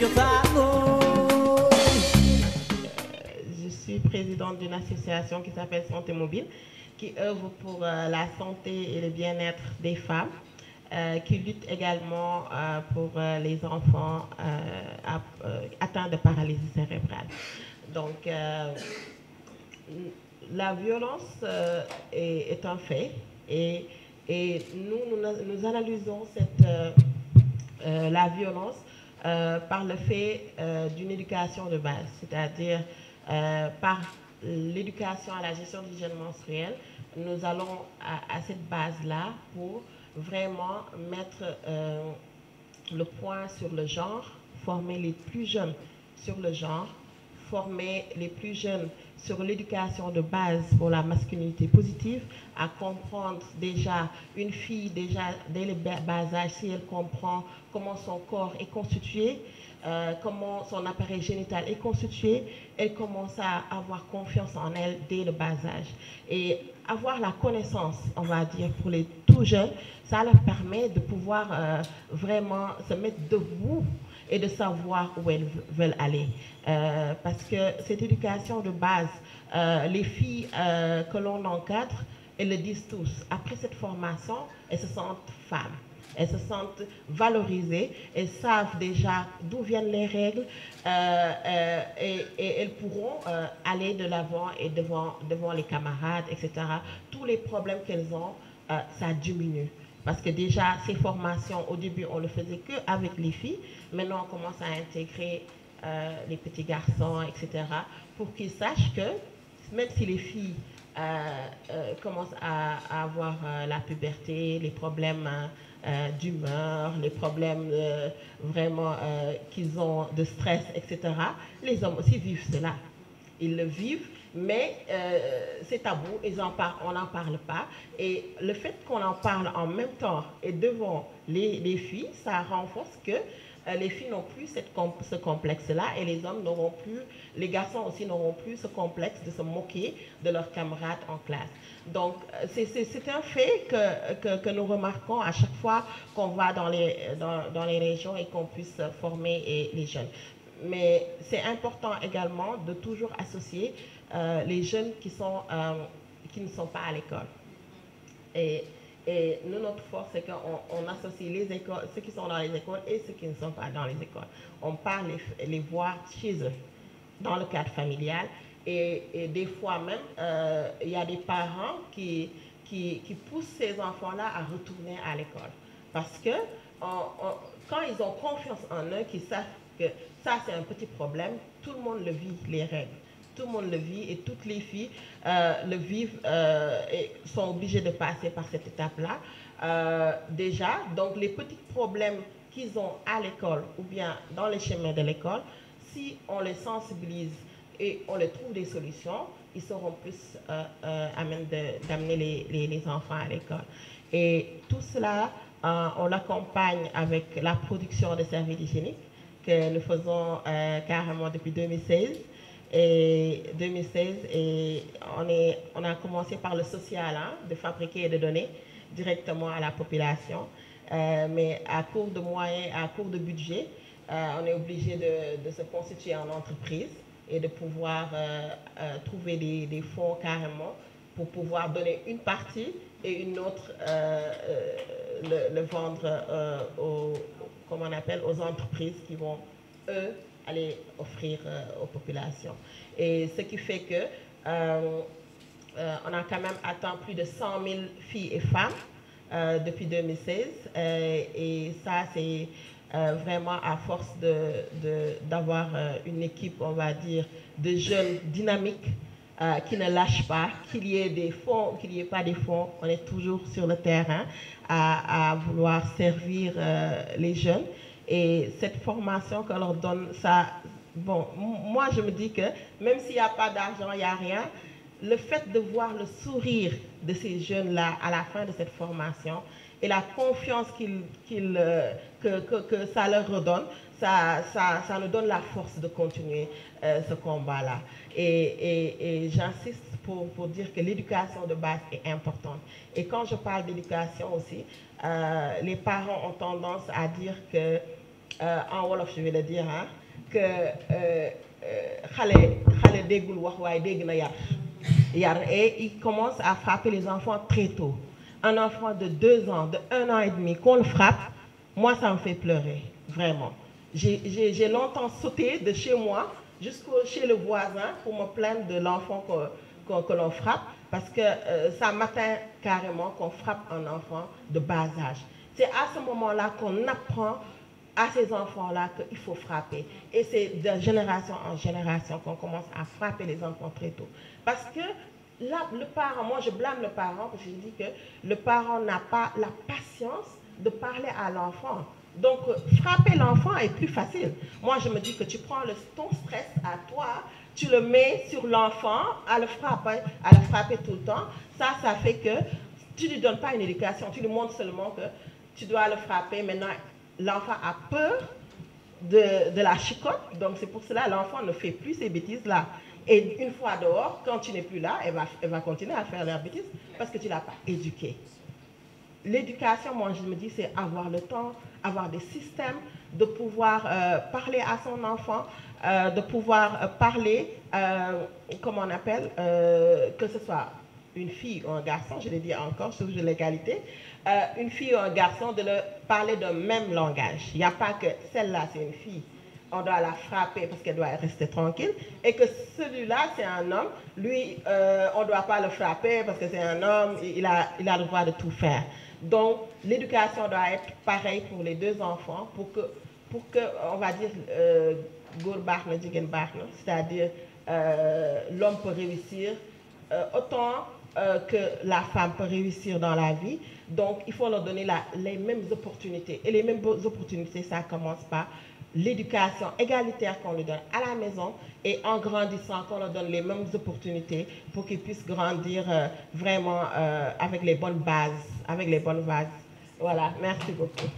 Je suis présidente d'une association qui s'appelle Santé Mobile, qui œuvre pour la santé et le bien-être des femmes, qui lutte également pour les enfants atteints de paralysie cérébrale. Donc, la violence est un fait et nous analysons la violence par le fait d'une éducation de base, c'est-à-dire par l'éducation à la gestion de l'hygiène menstruelle. Nous allons à cette base-là pour vraiment mettre le point sur le genre, former les plus jeunes sur le genre, former les plus jeunes sur l'éducation de base pour la masculinité positive, à comprendre déjà une fille, déjà dès le bas âge, si elle comprend comment son corps est constitué, comment son appareil génital est constitué, elle commence à avoir confiance en elle dès le bas âge. Et avoir la connaissance, on va dire, pour les tout jeunes, ça leur permet de pouvoir vraiment se mettre debout et de savoir où elles veulent aller. Parce que cette éducation de base, les filles que l'on encadre, elles le disent tous. Après cette formation, elles se sentent femmes. Elles se sentent valorisées, elles savent déjà d'où viennent les règles et elles pourront aller de l'avant et devant les camarades, etc. Tous les problèmes qu'elles ont, ça diminue. Parce que déjà, ces formations, au début, on ne le faisait qu'avec les filles. Maintenant, on commence à intégrer les petits garçons, etc. pour qu'ils sachent que même si les filles commencent à avoir la puberté, les problèmes d'humeur, les problèmes vraiment qu'ils ont de stress, etc., les hommes aussi vivent cela. Ils le vivent, mais c'est tabou, on n'en parle pas. Et le fait qu'on en parle en même temps et devant les filles, ça renforce que les filles n'ont plus ce complexe-là et les hommes n'auront plus, les garçons aussi n'auront plus ce complexe de se moquer de leurs camarades en classe. Donc, c'est un fait que nous remarquons à chaque fois qu'on va dans les régions et qu'on puisse former les jeunes. Mais c'est important également de toujours associer les jeunes qui ne sont pas à l'école. Et nous, notre force, c'est qu'on associe les écoles, ceux qui sont dans les écoles et ceux qui ne sont pas dans les écoles. On part les voir chez eux, dans le cadre familial. Et des fois même, il y a des parents qui poussent ces enfants-là à retourner à l'école. Parce que quand ils ont confiance en eux, qu'ils savent que ça, c'est un petit problème, tout le monde le vit, les règles. Tout le monde le vit et toutes les filles le vivent et sont obligées de passer par cette étape-là. Déjà, donc les petits problèmes qu'ils ont à l'école ou bien dans les chemins de l'école, si on les sensibilise et on les trouve des solutions, ils seront plus à même d'amener les enfants à l'école. Et tout cela, on l'accompagne avec la production de serviettes hygiéniques que nous faisons carrément depuis 2016. Et on a commencé par le social, hein, de fabriquer et de donner directement à la population. Mais à court de moyens, à court de budget, on est obligé de se constituer en entreprise et de pouvoir trouver des fonds carrément pour pouvoir donner une partie et une autre le vendre aux entreprises qui vont, eux, aller offrir aux populations. Et ce qui fait que on a quand même atteint plus de 100 000 filles et femmes depuis 2016. Et ça, c'est vraiment à force d'avoir une équipe, on va dire, de jeunes dynamiques qui ne lâchent pas, qu'il y ait des fonds, qu'il n'y ait pas des fonds. On est toujours sur le terrain à vouloir servir les jeunes. Et cette formation qu'on leur donne, ça, bon, moi je me dis que même s'il n'y a pas d'argent, il n'y a rien, le fait de voir le sourire de ces jeunes-là à la fin de cette formation et la confiance que ça leur redonne, ça nous donne la force de continuer ce combat-là. Et j'insiste pour dire que l'éducation de base est importante. Et quand je parle d'éducation aussi, les parents ont tendance à dire que en wolof je vais le dire, hein, que xale déggul wax waaye dégg na yar et il commence à frapper les enfants très tôt. Un enfant de 2 ans, de 1 an et demi, qu'on le frappe, moi ça me fait pleurer, vraiment. J'ai longtemps sauté de chez moi chez le voisin pour me plaindre de l'enfant que l'on frappe, parce que ça m'atteint carrément qu'on frappe un enfant de bas âge. C'est à ce moment-là qu'on apprend à ces enfants-là qu'il faut frapper. Et c'est de génération en génération qu'on commence à frapper les enfants très tôt. Parce que là, le parent, moi je blâme le parent, parce que je dis que le parent n'a pas la patience de parler à l'enfant. Donc, frapper l'enfant est plus facile. Moi, je me dis que tu prends ton stress à toi, tu le mets sur l'enfant à le frapper tout le temps. Ça fait que tu ne lui donnes pas une éducation, tu lui montres seulement que tu dois le frapper. Maintenant, l'enfant a peur de la chicotte, donc c'est pour cela que l'enfant ne fait plus ces bêtises-là. Et une fois dehors, quand tu n'es plus là, elle va continuer à faire leurs bêtises parce que tu ne l'as pas éduquée. L'éducation, moi je me dis, c'est avoir le temps, avoir des systèmes, de pouvoir parler à son enfant, de pouvoir parler, comment on appelle, que ce soit une fille ou un garçon, je l'ai dit encore, sur l'égalité, une fille ou un garçon, de le parler d'un même langage. Il n'y a pas que celle-là, c'est une fille, on doit la frapper parce qu'elle doit rester tranquille, et que celui-là, c'est un homme, lui, on ne doit pas le frapper parce que c'est un homme, il a le droit de tout faire. Donc, l'éducation doit être pareille pour les 2 enfants pour que on va dire, c'est-à-dire l'homme peut réussir autant que la femme peut réussir dans la vie. Donc, il faut leur donner les mêmes opportunités. Et les mêmes opportunités, ça commence par l'éducation égalitaire qu'on leur donne à la maison, et en grandissant, qu'on leur donne les mêmes opportunités pour qu'ils puissent grandir vraiment avec les bonnes bases, Voilà, merci beaucoup.